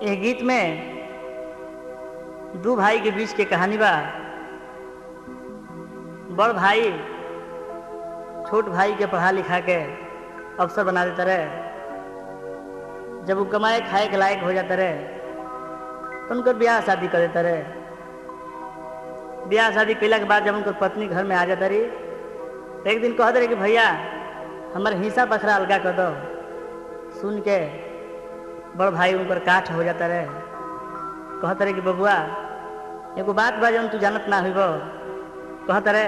यह गीत में दो भाई के बीच के कहानी बा। बड़ भाई छोट भाई के पढ़ा लिखा के अफसर बना देता रहे। जब वो कमाए खाए के लायक हो जाता रहे तो उनकर ब्याह शादी कर देता रहे। ब्याह शादी कैला के बाद जब उनकर पत्नी घर में आ जाता रही तो एक दिन कहते रहे कि भैया हमारे हिस्सा बखरा अलगा कर दो। सुन के बड़ भाई उनकर काठ हो जाता रहे। कहते रहे कि बबुआ एगो बात बा जौन तू जानत ना हुई। कहते रहे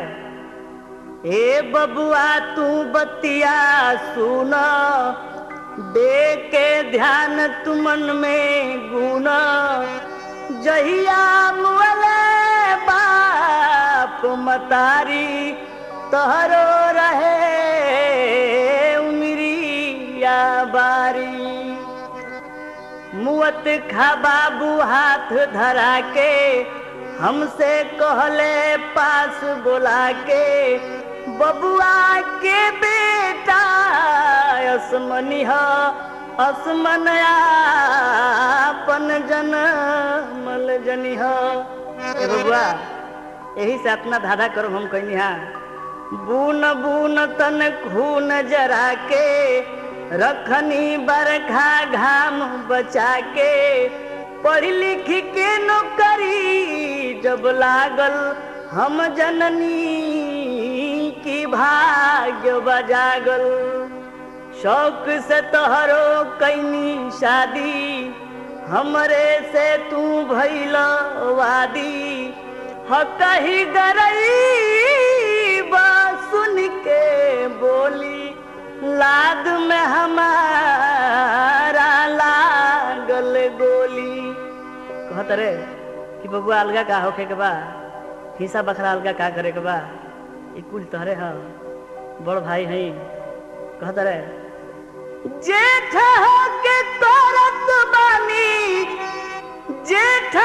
ए बबुआ तू बतिया सुन, दे के ध्यान तू मन में गुण। जहिया मुअले बाप मतारी तोहरो रहे उमरिया बारी। मुअत खा बाबू हाथ धरा के हमसे कहले पास बुला के, बबुआ के बेटा असमनिह असमन आपन जनमल जनिह। ए बबुआ यही से अपना धाधा करो हम कहनी हा। बून बून तन खून जरा के रखनी बरखा घाम बचा के। पढ़ लिख के नौकरी जब लागल हम जननी की भाग्य बजागल। शौक से तोहरो कैनी शादी हमरे से तू भइल वादी। हकही गरई सुन के बोली लाद में हमारा लागल गोली। कहत रे कि बबुआ अलगा का होखे के बा, हिस्सा बखरा अलगा का करे के बा, ई कुल तोहरे ह, बड़ भाई हई। कहत रे जेठ के करत बानी, जेठ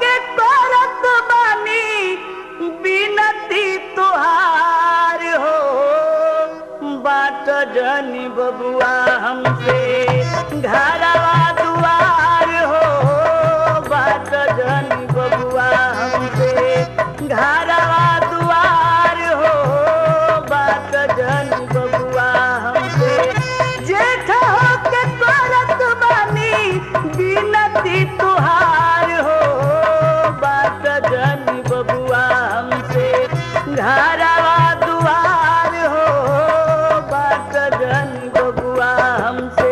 के करत बानी बिनती तुहार हो। बाट जनी बबुआ हमसे घरवा दुआर हो। बाट जनी बबुआ हमसे घरवा दुआर हो। बाट जनी बबुआ हमसे जेठ के करत बानी बिनती तुहार हो। बाट जनी बबुआ हमसे घरवा दुआर हो। बाट जनी बबुआ हमसे।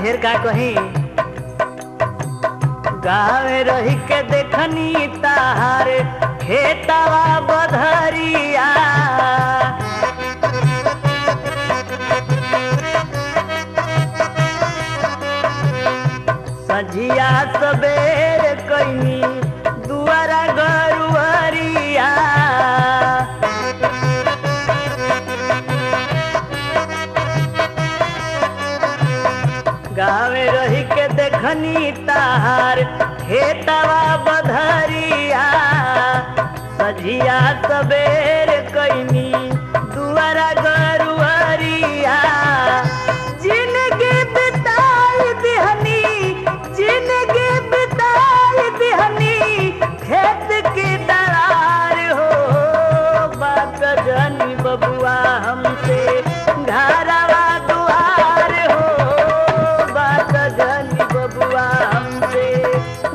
ढेर का कहीं गाँव रही के देखनी तार खेतवा बधरिया। सझिया सबेर कैनी दुआरा गरुअरिया। गावे रही के देखनी तार खेतवा बधरिया। सझिया सबेर कैनी दुआरा गरुअरिया। जिंदगी बिताई दिहनी, जिंदगी बिताई दिहनी खेत की दरार हो। बात जनी बबुआ हमसे घरवा दुआर हो। बात जनी बबुआ हमसे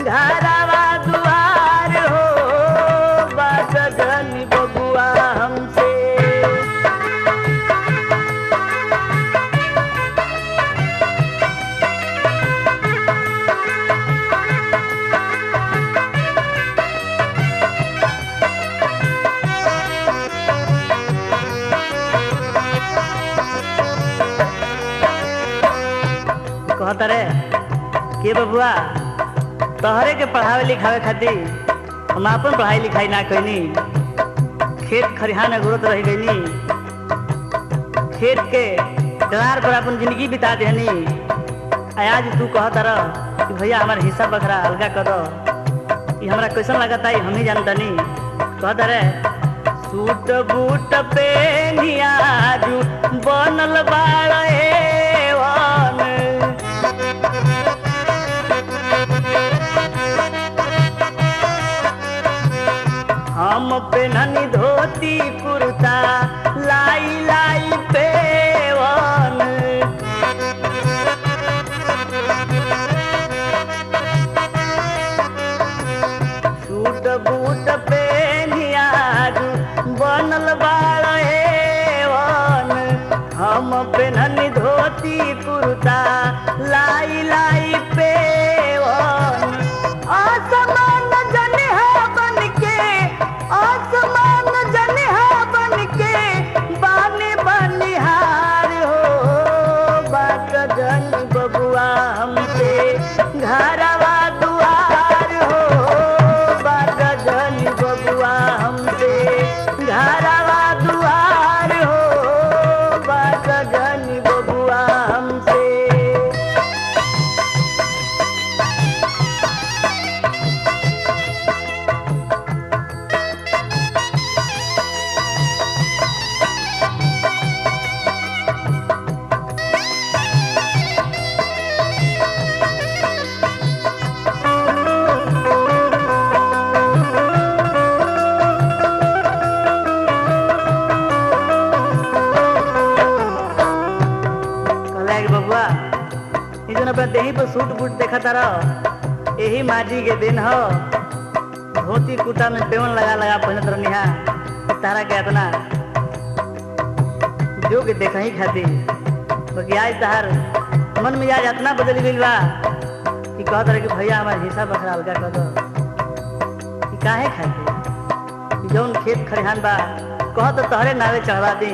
घरवा दुआर हो। बात जनी बबुआ हमसे। कहता रे के बबुआ तोहरे के पढ़ावे लिखावे खातिर हम अपन पढ़ाई लिखाई ना कैनी, खेत खरिहान में घुरत रह गईनी, खेत के डरार पर अपन जिंदगी बिता देनी। आज तू कहता रह कि भैया हमार हिस्सा बखरा अलगा कर दो, ये हमरा कैसन लगता है हम ही जानतनी। कहता रे सूट बूट पे नियाजू बनल बाड़े वन, हम पेननी धोती कुर्ता लाई लाई पेवन, सूट बूट पे नियाजू बनल बाड़े वन, हम पेननी धोती कुर्ता लाई लाई पेवन। आसमान जनिहा बन के, आसमान जनिहा बन के बानी बनिहार हो, बात जन बबुआ हमसे घरवा दुआर हो, बात जन बबुआ हमसे घरवा दुआर हो, बात जन बबुआ हमसे। देही पर सूट बूट देखा तारा, यही माजी के दिन हो, धोती कुर्ता में पेवन लगा लगा पहनत रहनिहा। तारा के इतना जो के देखा ही खाती, बाकी आज तार मन में आज इतना बदल गई बा कि कहत रहे कि भैया हमारे हिस्सा बखरा अलगा कर दो। कि काहे खाती जौन खेत खरिहान बा कहत तहरे नावे चढ़वा दी,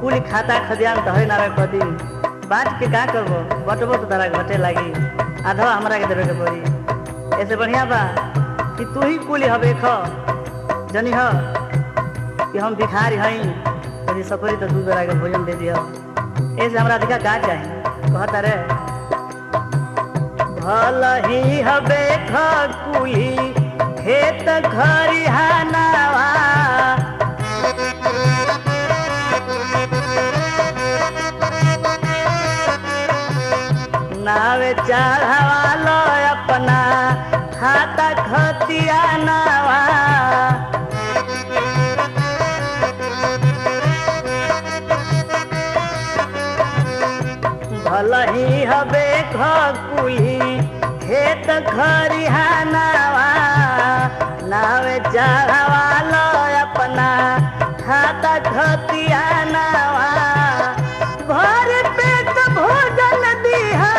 कुल खाता खदियान तहरे नावे कर दी, बांट के का करबो, बटबो तो तारा घटे लागी, आधवा हमरा के देवे के पड़ी। ऐसे बढ़िया बा कि तू ही कुली हवे ख जनी ह कि हम भिखारी हई, यदि सफरी तो दूध बेरा के भोजन दे दियो। ऐसे हमरा अधिका का चाही। कहता रे भल ही हवे ख कुली खेत खरिहानवा, नावे चढ़वा लो अपना खाता खतिया नावा, भल ही हवे कुली खेत खरिहानवा, नावे चढ़वा लो अपना खाता खतिया नावा। भर पेट भोजन दीहा,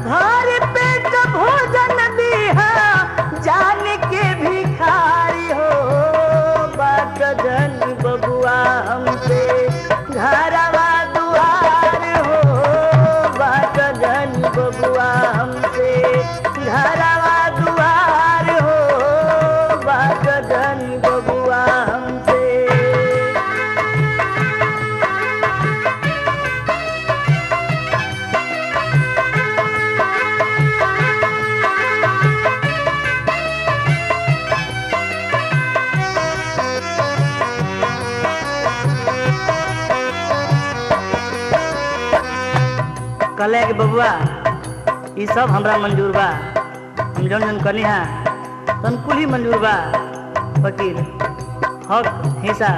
भर पेट भोजन दीहा, जान के भिखारी हो, बात जन बबुआ हमसे घरवा दुआर हो, बात जन बबुआ हमसे घरवा दुआर हो, बात जन बबुआ हमसे। कहले कि बबुआ ये सब हमरा मंजूर बा, हम जौन जौन करनी है तन कुल ही मंजूर बा, फकीर हक हिस्सा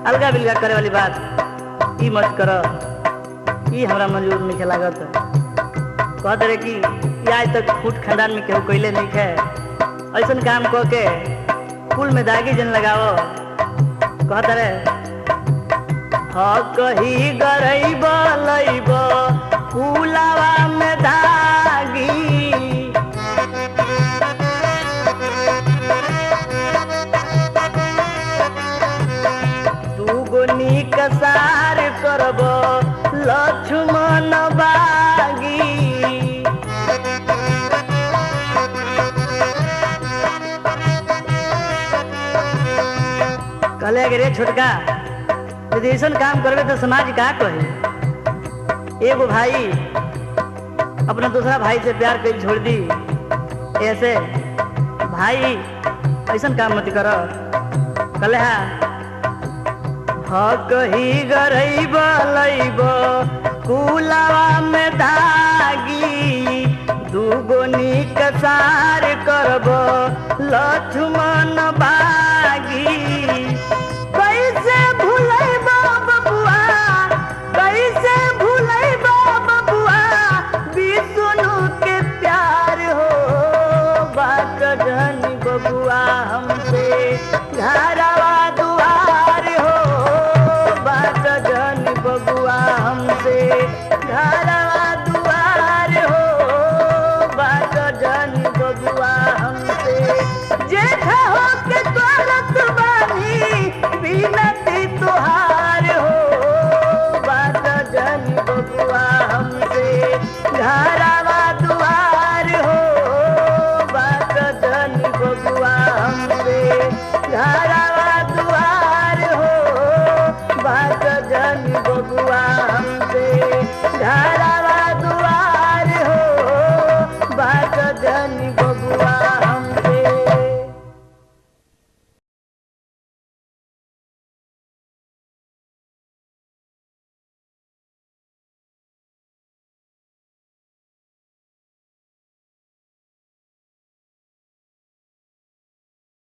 अलगा बिलगा करे वाली बात ई मत करो, ई हमरा मंजूर नहीं लागत। कहते रहे कि आज तक फूट खानदान में केहू कैले नहीं है, ऐसा काम कह के कुल में दागी जन लगाओ। कहते रहे हक ही गरैब लैब फूलावा में धागी, दूगो नीक सार करब लक्ष्मण बागी, कहले कि रे छोटका यदि ऐसा काम करबे तो समाज का कहे। एगो भाई अपना दूसरा भाई से प्यार कर छोड़ दी, ऐसे भाई ऐसा काम मत कर। कहले कही गरैब लैब कुलावा में धागी, दूगो निक सार करब लक्ष्मण बागी।